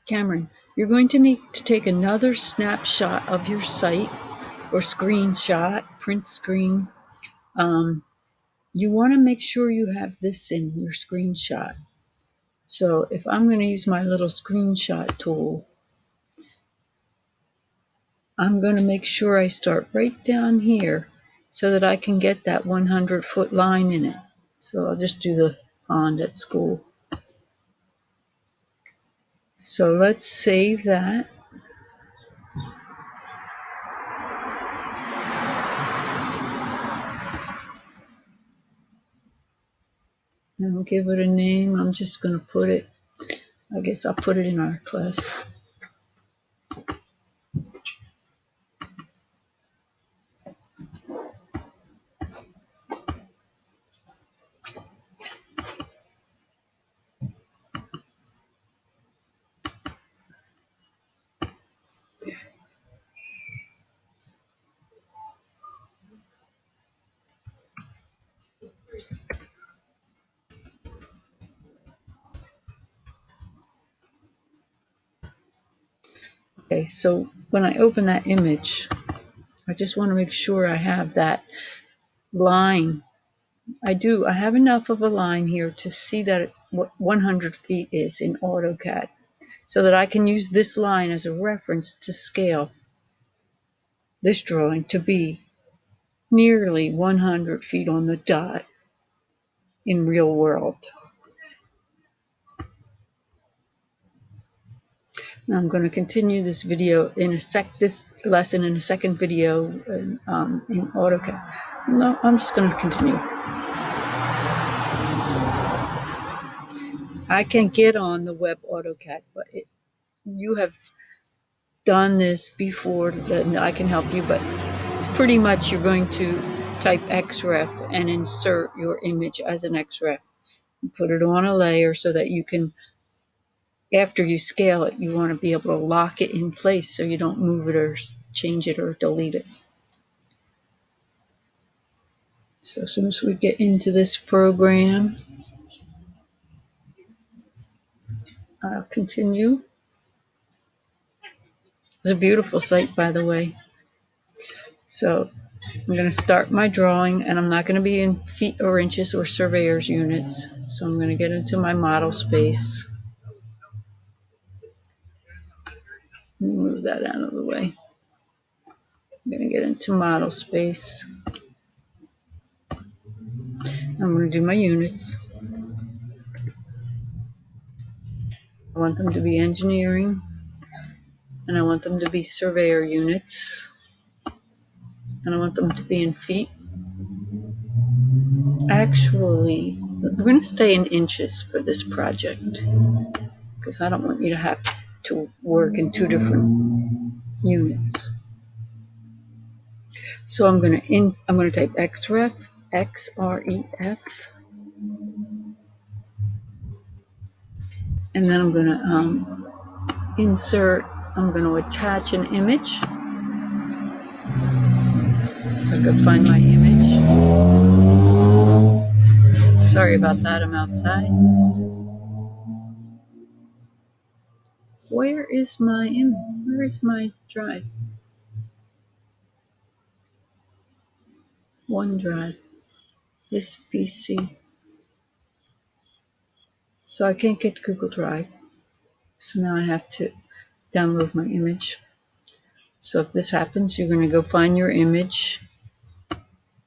Cameron, you're going to need to take another snapshot of your site or screenshot, print screen. You want to make sure you have this in your screenshot. So if I'm going to use my little screenshot tool, I'm going to make sure I start right down here so that I can get that 100-foot line in it. So I'll just do the pond at school. So let's save that. And we'll give it a name. I'm just going to put it, I guess I'll put it in our class. Okay, so when I open that image, I just want to make sure I have that line. I have enough of a line here to see that what 100 feet is in AutoCAD, so that I can use this line as a reference to scale this drawing to be nearly 100 feet on the dot in real world. Now I'm going to continue this video this lesson in a second video in AutoCAD. No, I'm just going to continue. I can get on the web AutoCAD, but you have done this before, and I can help you, but it's pretty much you're going to type XREF and insert your image as an XREF. Put it on a layer so that you can, after you scale it, you want to be able to lock it in place so you don't move it or change it or delete it. So as soon as we get into this program, I'll continue. It's a beautiful site, by the way. So I'm going to start my drawing, and I'm not going to be in feet or inches or surveyor's units. So I'm going to get into my model space. Let me move that out of the way. I'm going to get into model space. I'm going to do my units. I want them to be engineering, and I want them to be surveyor units, and I want them to be in feet. Actually, we're going to stay in inches for this project because I don't want you to have to work in two different units. So I'm going to type XREF, XREF, and then I'm going to insert. I'm going to attach an image. So I can find my image. Sorry about that, I'm outside. Where is my image? Where is my drive? OneDrive. This PC. So I can't get Google Drive. So now I have to download my image. So if this happens, you're going to go find your image.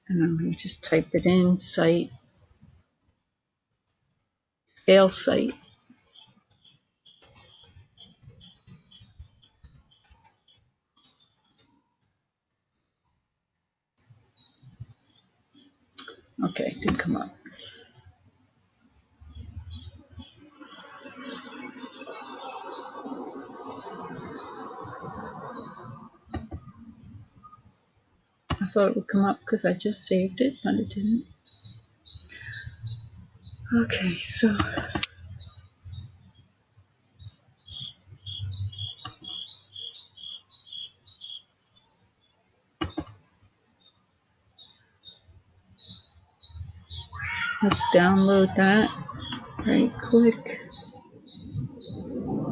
And I'm going to just type it in, site, scale site. Okay, it didn't come up. I thought it would come up because I just saved it, but it didn't. Okay, so let's download that. Right click,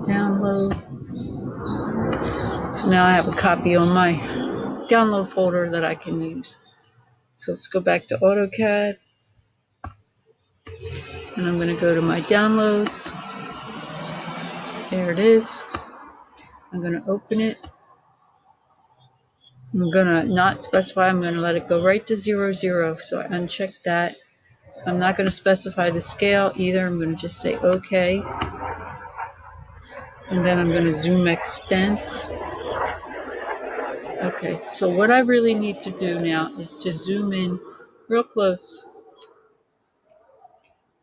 download. download. So now I have a copy on my download folder that I can use. So let's go back to AutoCAD. And I'm going to go to my downloads. There it is. I'm going to open it. I'm going to not specify. I'm going to let it go right to 0, 0. So I uncheck that. I'm not going to specify the scale either. I'm going to just say OK. And then I'm going to zoom extents. Okay, so what I really need to do now is to zoom in real close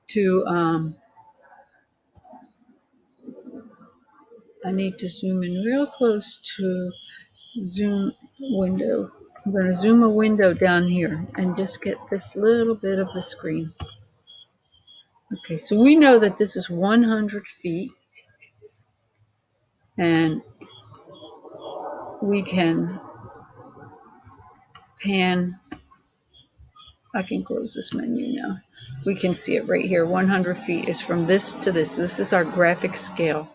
to, I need to zoom in real close to zoom window. I'm going to zoom a window down here and just get this little bit of the screen. Okay, so we know that this is 100 feet, and we can pan. I can close this menu now. We can see it right here. 100 feet is from this to this. This is our graphic scale.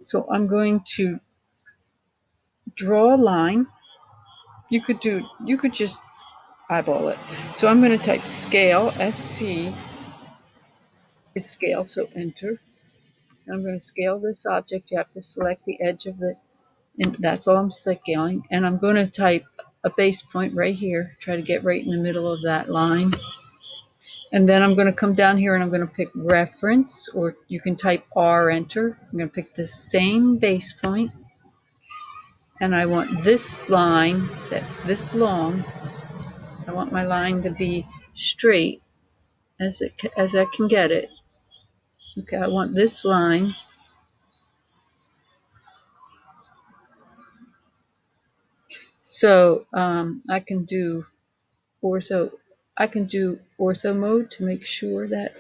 So I'm going to draw a line. You could just eyeball it. So I'm going to type scale, SC is scale, so enter. I'm going to scale this object. You have to select the edge of the, and that's all I'm scaling. And I'm going to type a base point right here, try to get right in the middle of that line. And then I'm going to come down here and I'm going to pick reference, or you can type R, enter. I'm going to pick the same base point. And I want this line that's this long. I want my line to be straight as I can get it. Okay, I want this line. So I can do ortho. I can do ortho mode to make sure that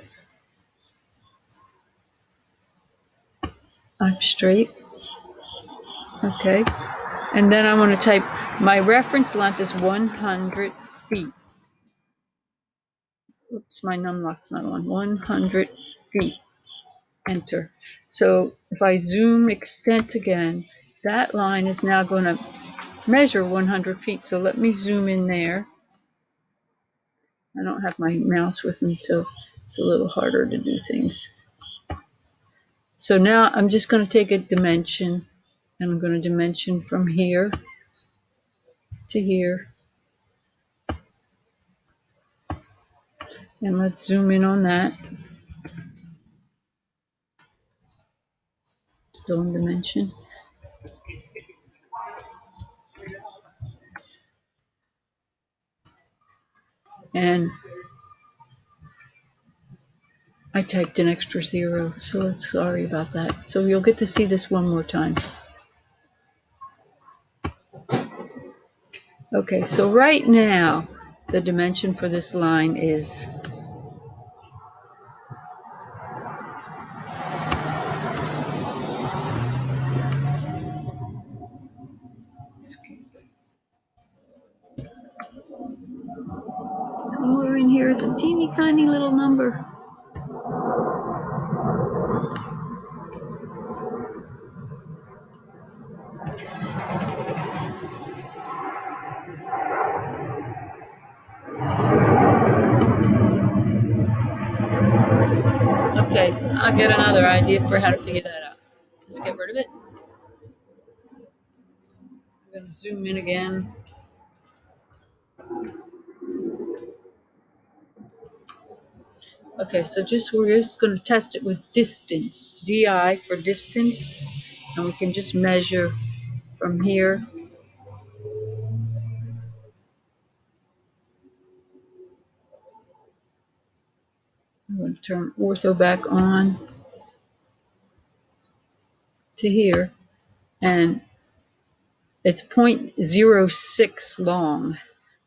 I'm straight. Okay, and then I want to type my reference length is 100 feet. Oops, my numlock's not on. 100 feet. Enter. So if I zoom extents again, that line is now going to measure 100 feet. So let me zoom in there. I don't have my mouse with me, so it's a little harder to do things. So now I'm just going to take a dimension, and I'm going to dimension from here to here. And let's zoom in on that. Still in dimension. And I typed an extra 0, so sorry about that. So you'll get to see this one more time. Okay, so right now, the dimension for this line is somewhere in here. It's a teeny tiny little number. Okay, I'll get another idea for how to figure that out. Let's get rid of it. I'm going to zoom in again. Okay, so we're just going to test it with distance. DI for distance. And we can just measure from here. I'm going to turn ortho back on to here. And it's 0.06 long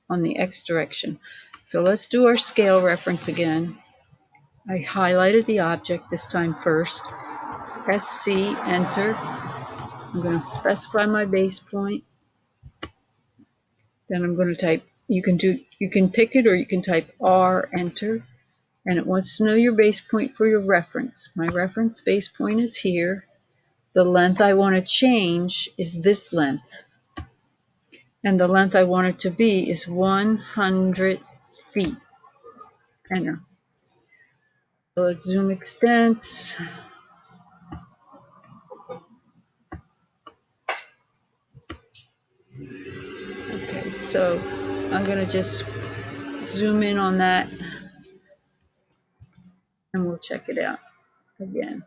on the X direction. So let's do our scale reference again. I highlighted the object this time first. SC, enter. I'm going to specify my base point. Then I'm going to type, you can pick it or you can type R, enter. And it wants to know your base point for your reference. My reference base point is here. The length I want to change is this length. And the length I want it to be is 100 feet. Enter. So let's zoom extents. Okay, so I'm going to just zoom in on that and we'll check it out again.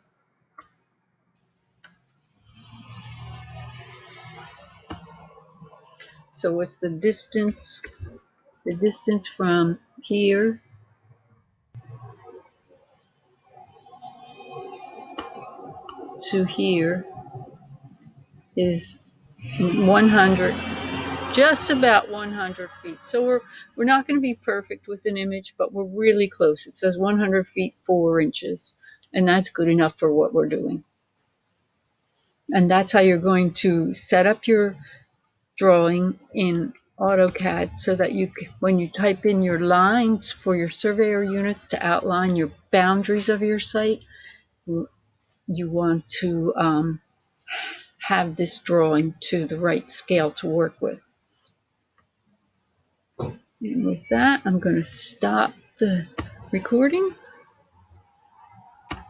So what's the distance? The distance from here to here is 100, just about 100 feet. So we're not going to be perfect with an image, but we're really close. It says 100 feet 4 inches, and that's good enough for what we're doing. And that's how you're going to set up your drawing in AutoCAD so that you, when you type in your lines for your surveyor units to outline your boundaries of your site, you want to have this drawing to the right scale to work with. And with that, I'm going to stop the recording.